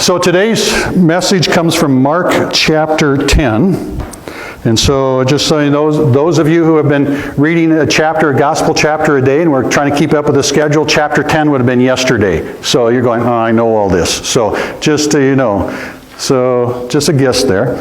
So today's message comes from Mark chapter 10. And so just so you know, those of you who have been reading a gospel chapter a day, and we're trying to keep up with the schedule, chapter 10 would have been yesterday. So you're going, oh, I know all this. So just so you know. So just a guess there.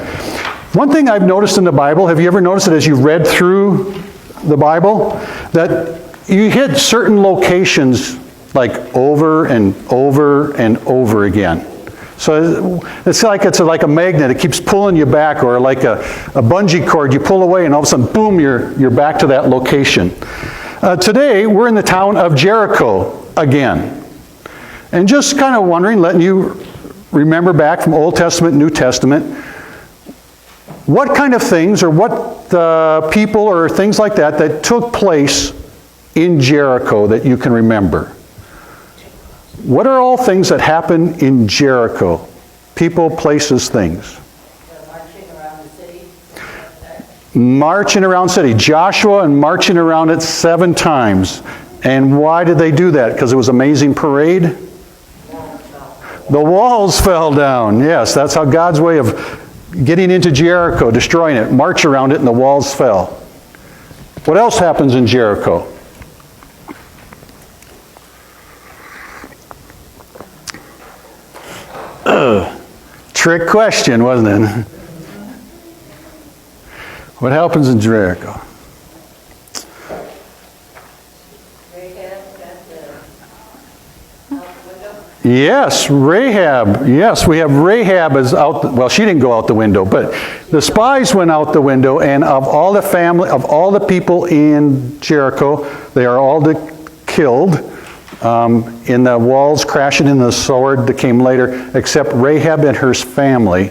One thing I've noticed in the Bible, have you ever noticed it as you read through the Bible, that you hit certain locations like over and over and over again. So it's like a magnet. It keeps pulling you back, or like a bungee cord. You pull away and all of a sudden, boom, you're back to that location. Today, we're in the town of Jericho again. And just kind of wondering, letting you remember back from Old Testament, New Testament, what kind of things or what people or things like that took place in Jericho that you can remember? What are all things that happen in Jericho? People, places, things. Marching around the city. Marching around the city. Joshua and marching around it 7 times. And why did they do that? Because it was an amazing parade? The walls fell down. Yes, that's how God's way of getting into Jericho, destroying it. March around it and the walls fell. What else happens in Jericho? Trick question, wasn't it? What happens in Jericho? Yes, Rahab. Yes, we have Rahab as out. Well, she didn't go out the window, but the spies went out the window, and of all the people in Jericho, they are all killed. In the walls crashing in the sword that came later, except Rahab and her family,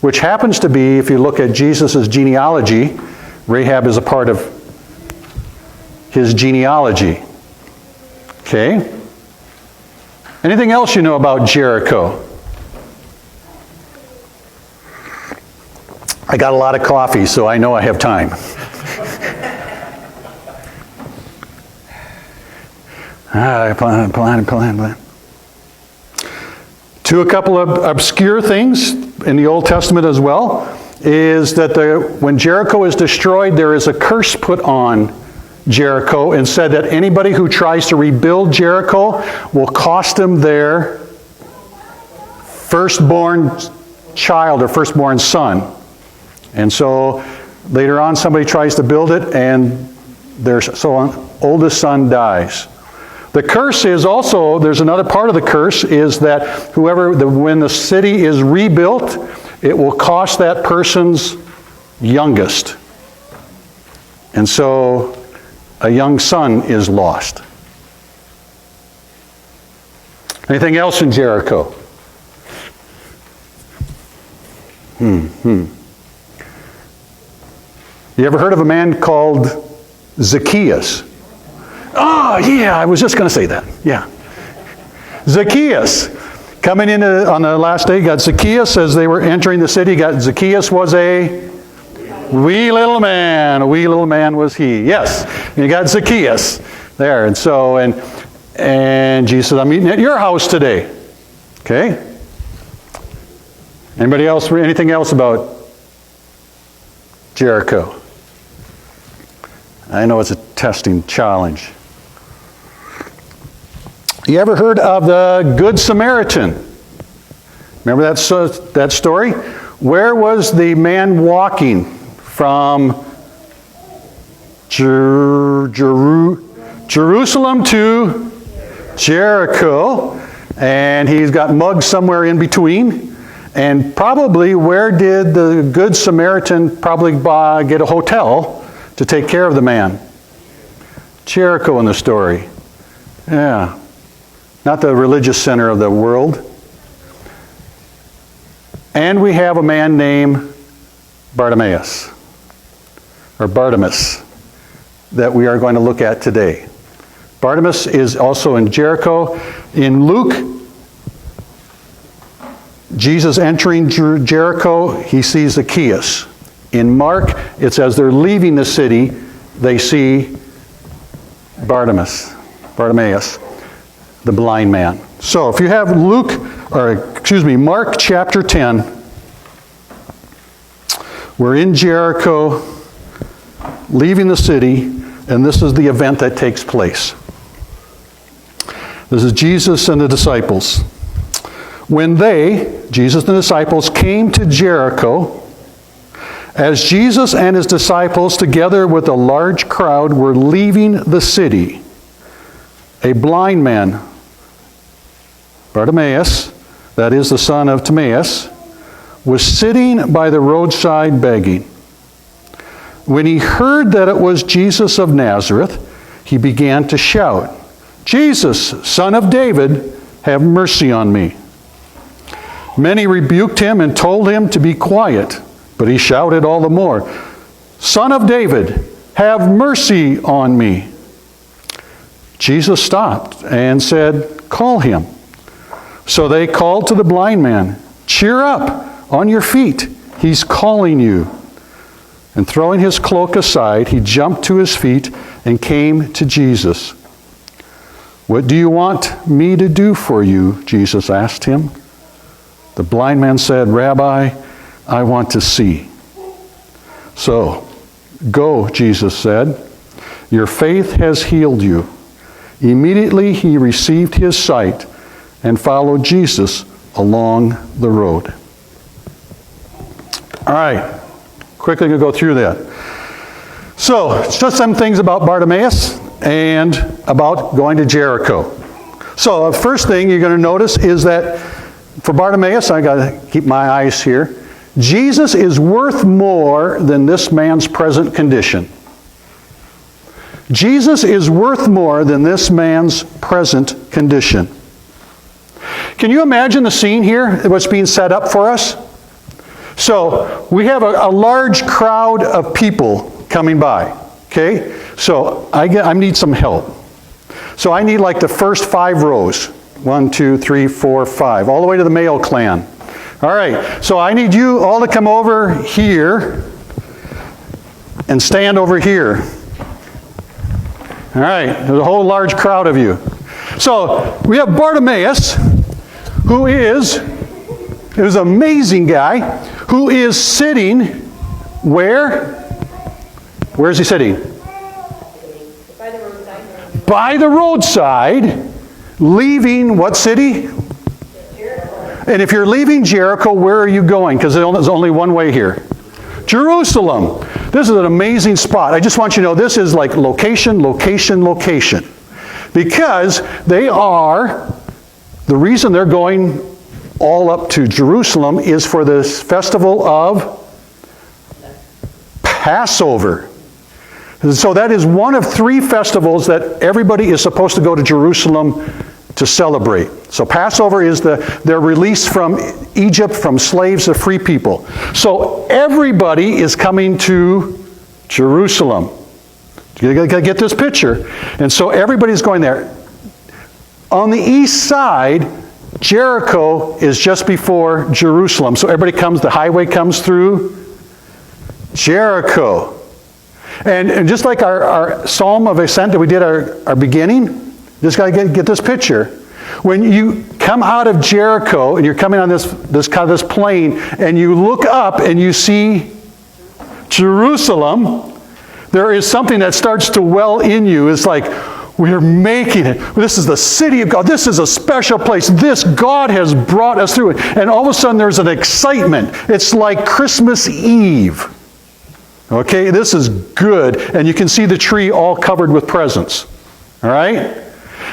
which happens to be, if you look at Jesus' genealogy, Rahab is a part of his genealogy. Okay? Anything else you know about Jericho? I got a lot of coffee, so I know I have time. Plan. To a couple of obscure things in the Old Testament as well, is that when Jericho is destroyed, there is a curse put on Jericho, and said that anybody who tries to rebuild Jericho will cost them their firstborn child or firstborn son. And so later on somebody tries to build it, and their oldest son dies. The curse is also, there's another part of the curse, is that when the city is rebuilt, it will cost that person's youngest. And so a young son is lost. Anything else in Jericho? You ever heard of a man called Zacchaeus? Oh, yeah, I was just going to say that. Yeah. Zacchaeus. Coming in on the last day, got Zacchaeus as they were entering the city. Zacchaeus was a wee little man. A wee little man was he. Yes. And you got Zacchaeus there. And so, and Jesus said, I'm eating at your house today. Okay. Anybody else, anything else about Jericho? I know it's a testing challenge. You ever heard of the Good Samaritan? Remember that story? Where was the man walking from Jerusalem to Jericho? And he's got mugged somewhere in between. And probably, where did the Good Samaritan probably get a hotel to take care of the man? Jericho in the story. Yeah. Not the religious center of the world. And we have a man named Bartimaeus, or Bartimaeus, that we are going to look at today. Bartimaeus is also in Jericho. In Luke, Jesus entering Jericho, he sees Zacchaeus. In Mark, it's as they're leaving the city, they see Bartimaeus, the blind man. So if you have Mark chapter 10. We're in Jericho, leaving the city, and this is the event that takes place. This is Jesus and the disciples. When they, Jesus and the disciples, came to Jericho, as Jesus and his disciples, together with a large crowd, were leaving the city, a blind man, Bartimaeus, that is the son of Timaeus, was sitting by the roadside begging. When he heard that it was Jesus of Nazareth, he began to shout, "Jesus, Son of David, have mercy on me." Many rebuked him and told him to be quiet, but he shouted all the more, "Son of David, have mercy on me." Jesus stopped and said, "Call him." So they called to the blind man, "Cheer up, on your feet, he's calling you." And throwing his cloak aside, he jumped to his feet and came to Jesus. "What do you want me to do for you?" Jesus asked him. The blind man said, "Rabbi, I want to see." "So, go," Jesus said. "Your faith has healed you." Immediately he received his sight and followed Jesus along the road. All right, quickly going to go through that. So, it's just some things about Bartimaeus and about going to Jericho. So, the first thing you're going to notice is that for Bartimaeus, I got to keep my eyes here, Jesus is worth more than this man's present condition. Jesus is worth more than this man's present condition. Can you imagine the scene here, what's being set up for us? So, we have a large crowd of people coming by, okay? So, I need some help. So, I need like the first 5 rows. 1, 2, 3, 4, 5, all the way to the Mayo clan. All right, so I need you all to come over here and stand over here. All right, there's a whole large crowd of you. So we have Bartimaeus, who is an amazing guy, who is sitting where? Where is he sitting? By the roadside. By the roadside, leaving what city? Jericho. And if you're leaving Jericho, where are you going? Because there's only one way here. Jerusalem. This is an amazing spot. I just want you to know this is like location, location, location. Because the reason they're going all up to Jerusalem is for this festival of Passover. So that is one of 3 festivals that everybody is supposed to go to Jerusalem to celebrate. So Passover is their release from Egypt, from slaves to free people. So everybody is coming to Jerusalem. You got to get this picture. And so everybody's going there. On the east side, Jericho is just before Jerusalem. So everybody comes, the highway comes through Jericho. And just like our Psalm of Ascent that we did our beginning, just got to get this picture. When you come out of Jericho and you're coming on this plain and you look up and you see Jerusalem, there is something that starts to well in you. It's like, we're making it. This is the city of God. This is a special place. This God has brought us through it. And all of a sudden there's an excitement. It's like Christmas Eve. Okay, this is good. And you can see the tree all covered with presents. All right?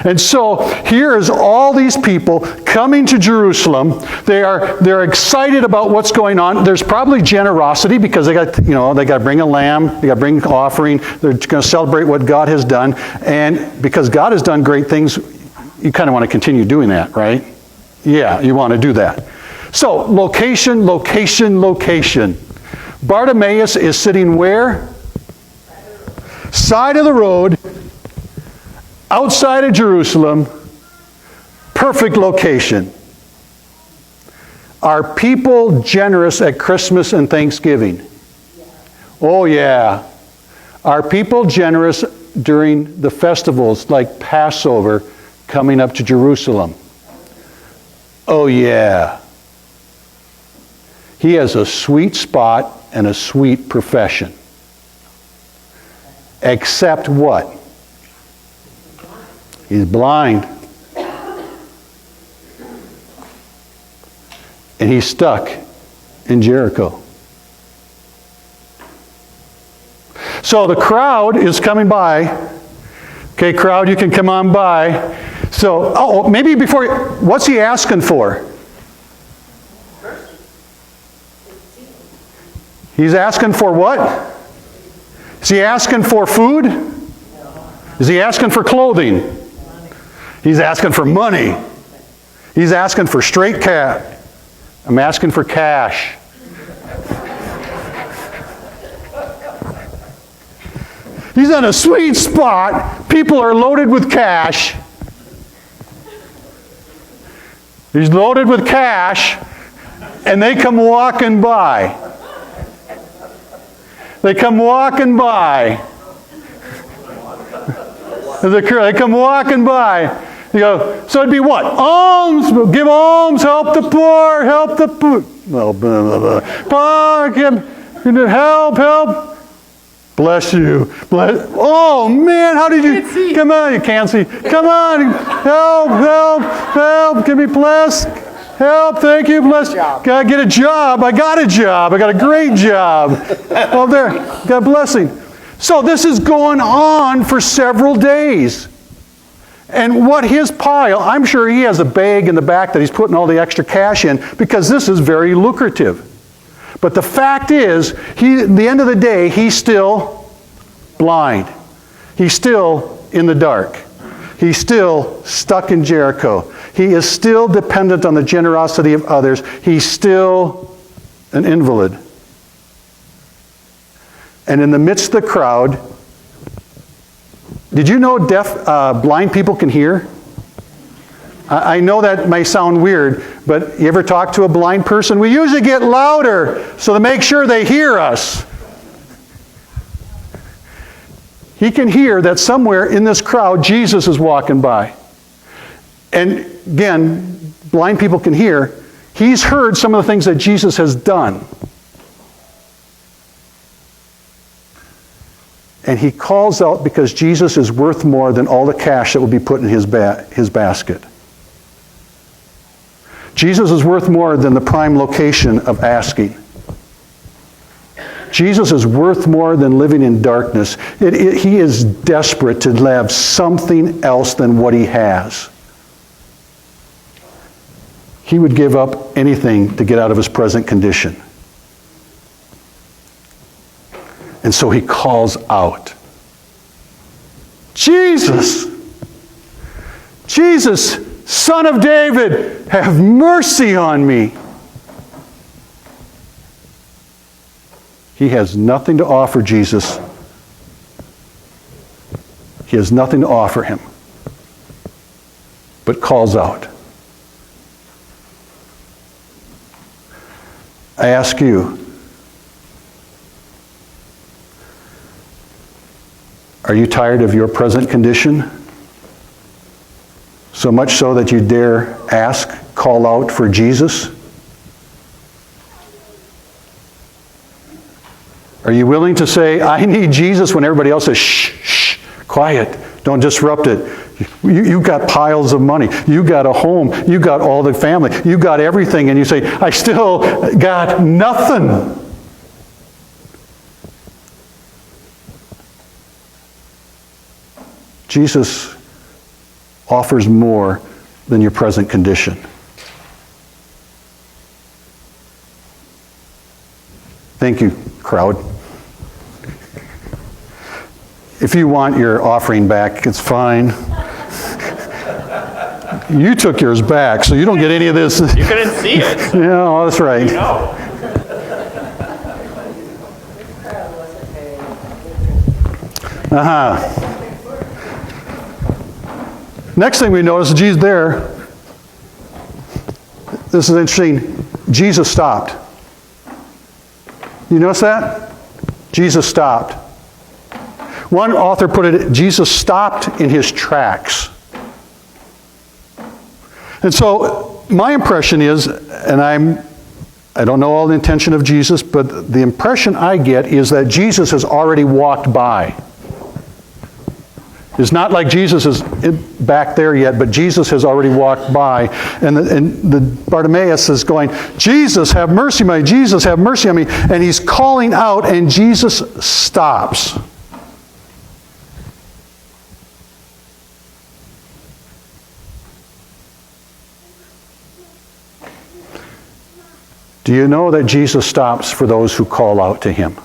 And so here is all these people coming to Jerusalem. They're excited about what's going on. There's probably generosity because they got to bring a lamb, they got to bring an offering. They're going to celebrate what God has done. And because God has done great things, you kind of want to continue doing that, right? Yeah, you want to do that. So location, location, location. Bartimaeus is sitting where? Side of the road. Outside of Jerusalem, perfect location. Are people generous at Christmas and Thanksgiving? Oh yeah. Are people generous during the festivals like Passover coming up to Jerusalem? Oh yeah. He has a sweet spot and a sweet profession. Except what? He's blind. And he's stuck in Jericho. So the crowd is coming by. Okay, crowd, you can come on by. So, maybe before, what's he asking for? He's asking for what? Is he asking for food? Is he asking for clothing? He's asking for money. He's asking for straight cash. I'm asking for cash. He's on a sweet spot. People are loaded with cash. He's loaded with cash, and they come walking by. They come walking by. They come walking by. You go, so it'd be what? Alms, give alms, help the poor, help the poor. Well, help. Bless you. Oh man, how did you? Come on, you can't see. Come on, help. Give me bless. Help, thank you, bless. Gotta get a job. I got a job. I got a great job. Oh, there, got a blessing. So this is going on for several days. And what his pile, I'm sure he has a bag in the back that he's putting all the extra cash in because this is very lucrative. But the fact is, at the end of the day, he's still blind. He's still in the dark. He's still stuck in Jericho. He is still dependent on the generosity of others. He's still an invalid. And in the midst of the crowd, did you know blind people can hear? I know that may sound weird, but you ever talk to a blind person? We usually get louder so to make sure they hear us. He can hear that somewhere in this crowd, Jesus is walking by. And again, blind people can hear. He's heard some of the things that Jesus has done. And he calls out because Jesus is worth more than all the cash that will be put in his basket. Jesus is worth more than the prime location of asking. Jesus is worth more than living in darkness. He is desperate to have something else than what he has. He would give up anything to get out of his present condition. And so he calls out, Jesus, Jesus, Son of David, have mercy on me. He has nothing to offer Jesus. He has nothing to offer him, but calls out. I ask you, are you tired of your present condition? So much so that you dare ask, call out for Jesus? Are you willing to say, I need Jesus, when everybody else says, shh, quiet, don't disrupt it. You got piles of money. You got a home. You got all the family. You got everything. And you say, I still got nothing. Jesus offers more than your present condition. Thank you, crowd. If you want your offering back, it's fine. You took yours back, so you don't get any of this. You couldn't see it. So Yeah, that's right. you know. Next thing we notice, Jesus there. This is interesting. Jesus stopped. You notice that? Jesus stopped. One author put it, Jesus stopped in his tracks. And so my impression is, and I don't know all the intention of Jesus, but the impression I get is that Jesus has already walked by. It's not like Jesus is back there yet, but Jesus has already walked by. And the Bartimaeus is going, Jesus, have mercy on me. Jesus, have mercy on me. And he's calling out, and Jesus stops. Do you know that Jesus stops for those who call out to him?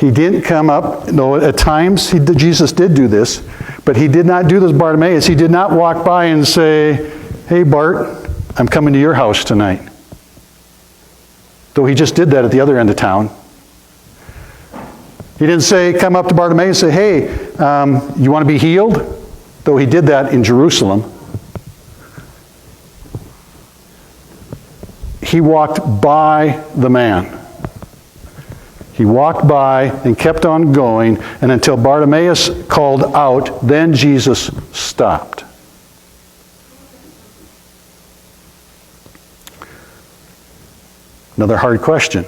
He didn't come up, though at times Jesus did do this, but he did not do this, Bartimaeus. He did not walk by and say, hey, Bart, I'm coming to your house tonight. Though he just did that at the other end of town. He didn't say, come up to Bartimaeus and say, hey, you want to be healed? Though he did that in Jerusalem. He walked by the man. He walked by and kept on going, and until Bartimaeus called out, then Jesus stopped. Another hard question.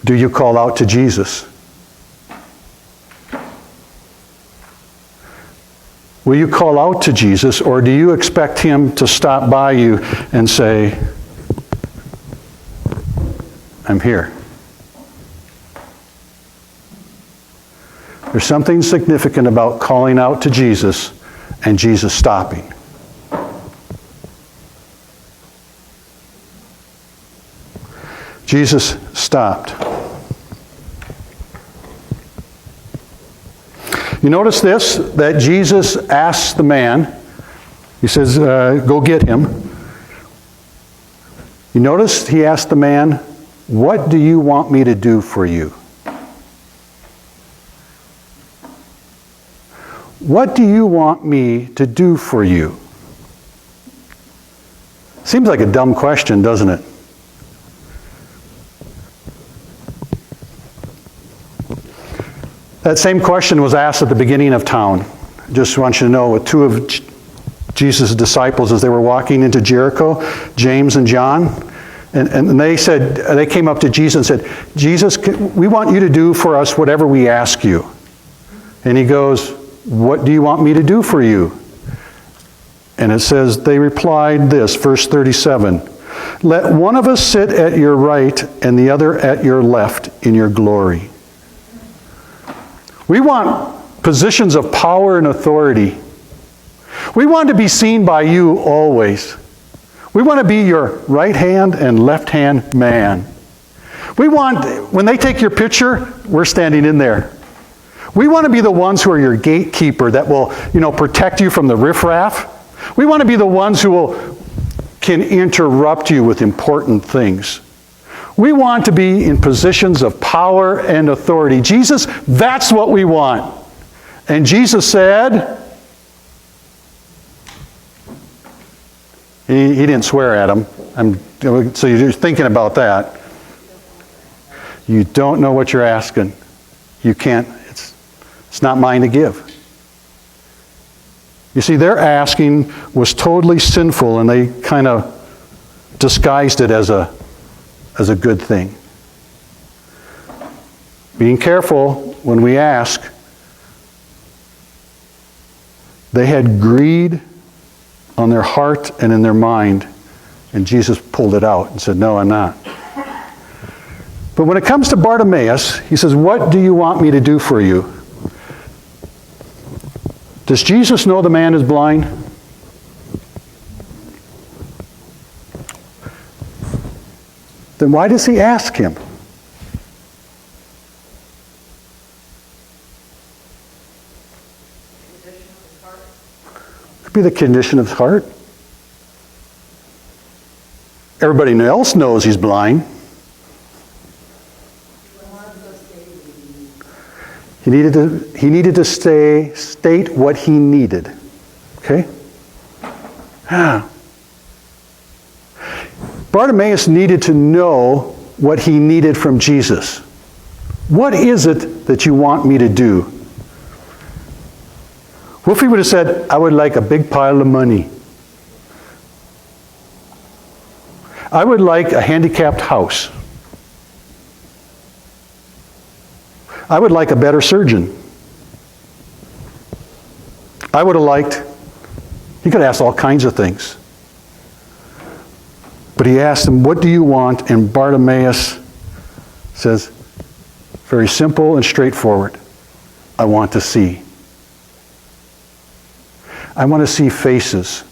Do you call out to Jesus? Will you call out to Jesus, or do you expect him to stop by you and say, I'm here? There's something significant about calling out to Jesus and Jesus stopping. Jesus stopped. You notice this, that Jesus asks the man, he says, go get him. You notice he asked the man, what do you want me to do for you? What do you want me to do for you? Seems like a dumb question, doesn't it? That same question was asked at the beginning of town. Just want you to know, with two of Jesus' disciples as they were walking into Jericho, James and John. And they came up to Jesus and said, Jesus, we want you to do for us whatever we ask you. And he goes, what do you want me to do for you? And it says, they replied this, verse 37, let one of us sit at your right and the other at your left in your glory. We want positions of power and authority. We want to be seen by you always. We want to be your right hand and left hand man. We want, when they take your picture, we're standing in there. We want to be the ones who are your gatekeeper that will, protect you from the riffraff. We want to be the ones who can interrupt you with important things. We want to be in positions of power and authority. Jesus, that's what we want. And Jesus said, he didn't swear at him. So you're thinking about that. You don't know what you're asking. You can't, it's not mine to give. You see, their asking was totally sinful, and they kind of disguised it as a good thing. Being careful when we ask. They had greed on their heart and in their mind, and Jesus pulled it out and said, no, I'm not. But when it comes to Bartimaeus, he says, what do you want me to do for you? Does Jesus know the man is blind? Then why does he ask him? Could be the condition of his heart. Everybody else knows he's blind. He needed to state what he needed. Okay? Bartimaeus needed to know what he needed from Jesus. What is it that you want me to do? What if he would have said, I would like a big pile of money? I would like a handicapped house. I would like a better surgeon. I would have liked, he could have asked all kinds of things. But he asked him, what do you want? And Bartimaeus says, very simple and straightforward, I want to see. I want to see faces.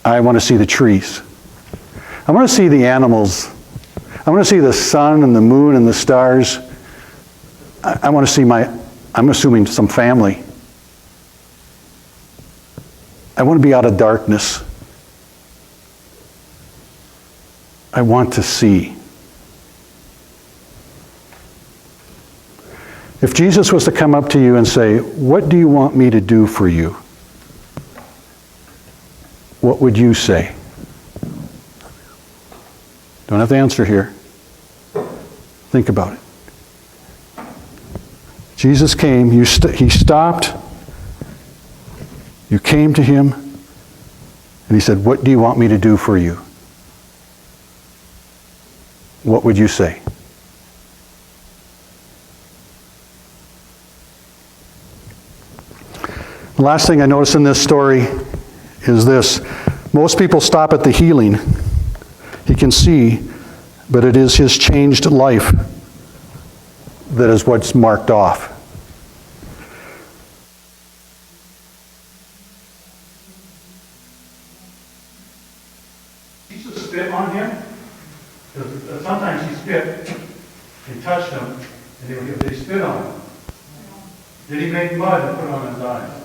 I want to see the trees. I want to see the animals. I want to see the sun and the moon and the stars. I want to see I'm assuming some family. I want to be out of darkness. I want to see. If Jesus was to come up to you and say, what do you want me to do for you? What would you say? Don't have to answer here. Think about it. Jesus came, he stopped, you came to him, and he said, what do you want me to do for you? What would you say? The last thing I notice in this story is this. Most people stop at the healing. He can see, but it is his changed life that is what's marked off. Jesus spit on him. Because sometimes he spit and touched him, and they spit on him. Did he make mud and put on his eyes?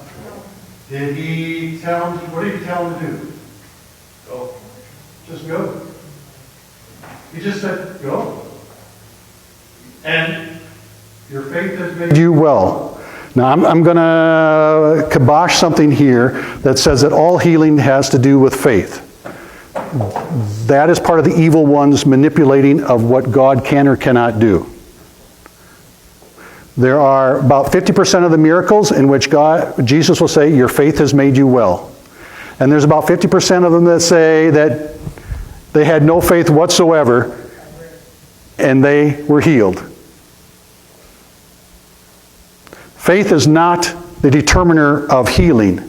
Did he tell him, what did he tell him to do? Go. Just go. He just said, go. And your faith has made you well. Now, I'm going to kibosh something here that says that all healing has to do with faith. That is part of the evil one's manipulating of what God can or cannot do. There are about 50% of the miracles in which Jesus will say, your faith has made you well. And there's about 50% of them that say that they had no faith whatsoever and they were healed. Faith is not the determiner of healing.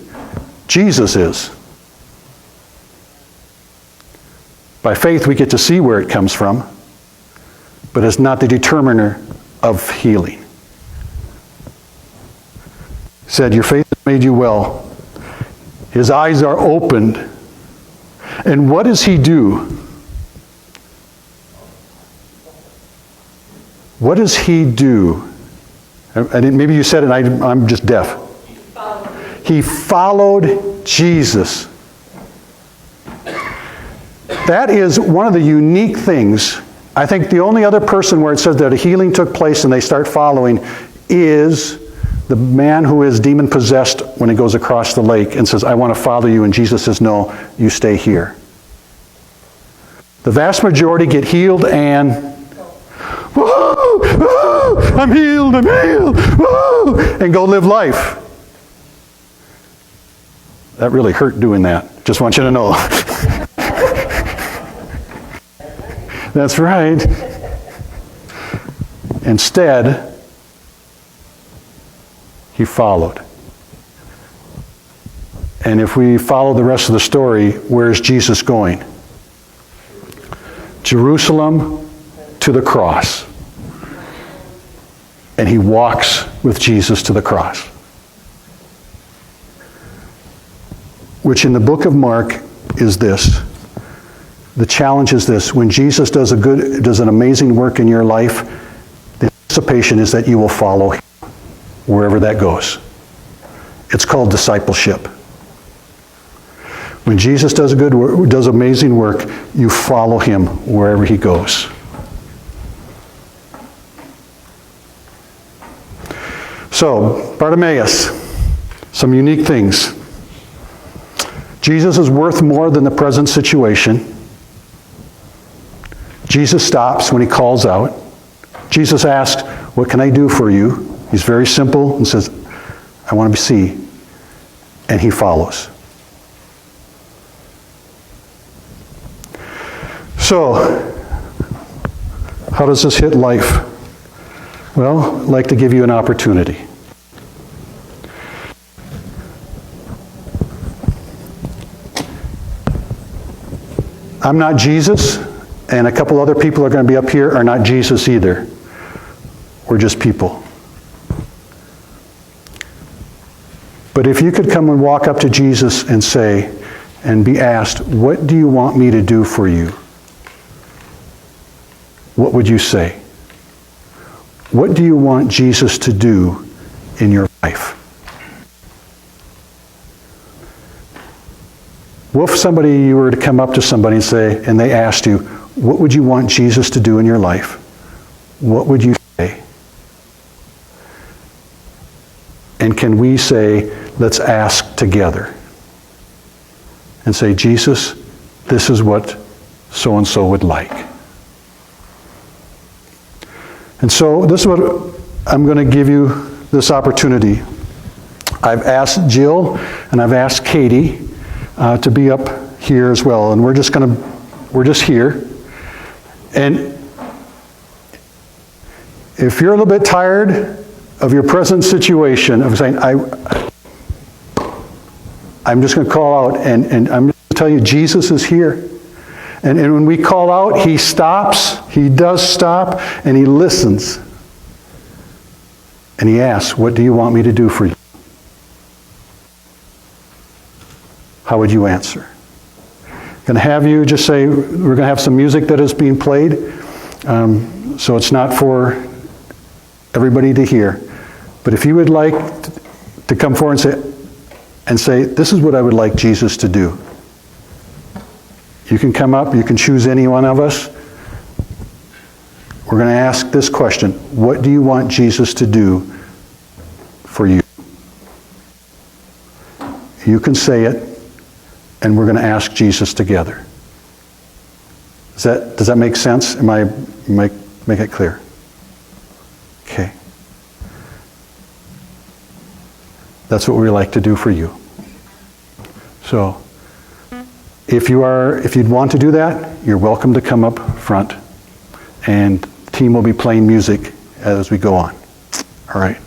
Jesus is. By faith we get to see where it comes from, but it's not the determiner of healing. He said, your faith has made you well. His eyes are opened. And what does he do? What does he do? And maybe you said it, and I'm just deaf. He followed Jesus. That is one of the unique things. I think the only other person where it says that a healing took place and they start following is the man who is demon-possessed when he goes across the lake and says, I want to follow you. And Jesus says, no, you stay here. The vast majority get healed and, whoa, whoa, I'm healed, whoa, and go live life. That really hurt doing that. Just want you to know. That's right. Instead, he followed. And if we follow the rest of the story, where's Jesus going? Jerusalem to the cross. And he walks with Jesus to the cross. Which in the book of Mark is this. The challenge is this. When Jesus does an amazing work in your life, the anticipation is that you will follow him wherever that goes. It's called discipleship. When Jesus does amazing work, you follow him wherever he goes. So, Bartimaeus, some unique things. Jesus is worth more than the present situation. Jesus stops when he calls out. Jesus asks, what can I do for you? He's very simple and says, I want to see. and he follows. So, how does this hit life? Well, I'd like to give you an opportunity. I'm not Jesus, and a couple other people are going to be up here are not Jesus either. We're just people. But if you could come and walk up to Jesus and say, and be asked, what do you want me to do for you? What would you say? What do you want Jesus to do in your life? What if you were to come up to somebody and say, and they asked you, what would you want Jesus to do in your life? What would you say? And can we say, let's ask together? And say, Jesus, this is what so-and-so would like. And so this is what I'm going to give you this opportunity. I've asked Jill and I've asked Katie to be up here as well. And we're just here. And if you're a little bit tired of your present situation, of saying, I'm just going to call out and I'm going to tell you Jesus is here. And when we call out, he stops, he does stop, and he listens. And he asks, what do you want me to do for you? How would you answer? I'm going to have you just say, we're going to have some music that is being played. So it's not for everybody to hear. But if you would like to come forward and say, this is what I would like Jesus to do. You can come up, you can choose any one of us. We're going to ask this question, what do you want Jesus to do for you? You can say it, and we're going to ask Jesus together. Does that make sense? Make it clear? Okay. That's what we like to do for you. So, if you'd want to do that, you're welcome to come up front, and the team will be playing music as we go on. All right.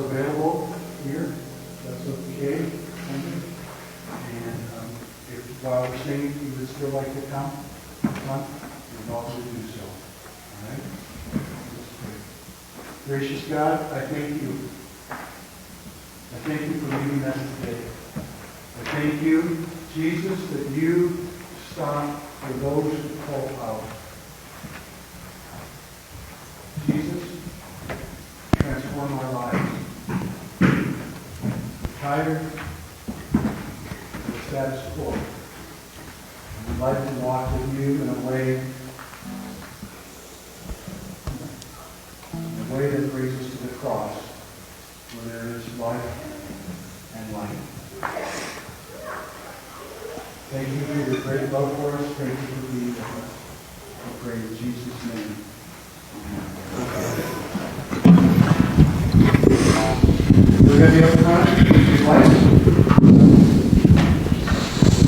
available here. That's okay. And if while we're singing, you would still like to come, you're welcome to do so. All right? Let's pray. Gracious God, I thank you. I thank you for leading us today. I thank you, Jesus, that you stop for those who call out. Jesus, transform our lives. We're tired of the status quo. And we'd like to walk with you in a way that brings us to the cross, where there is life and light. Thank you for your great love for us. Thank you for being with us. We pray in Jesus' name. We're going to be up front, if you'd like.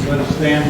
Let us stand.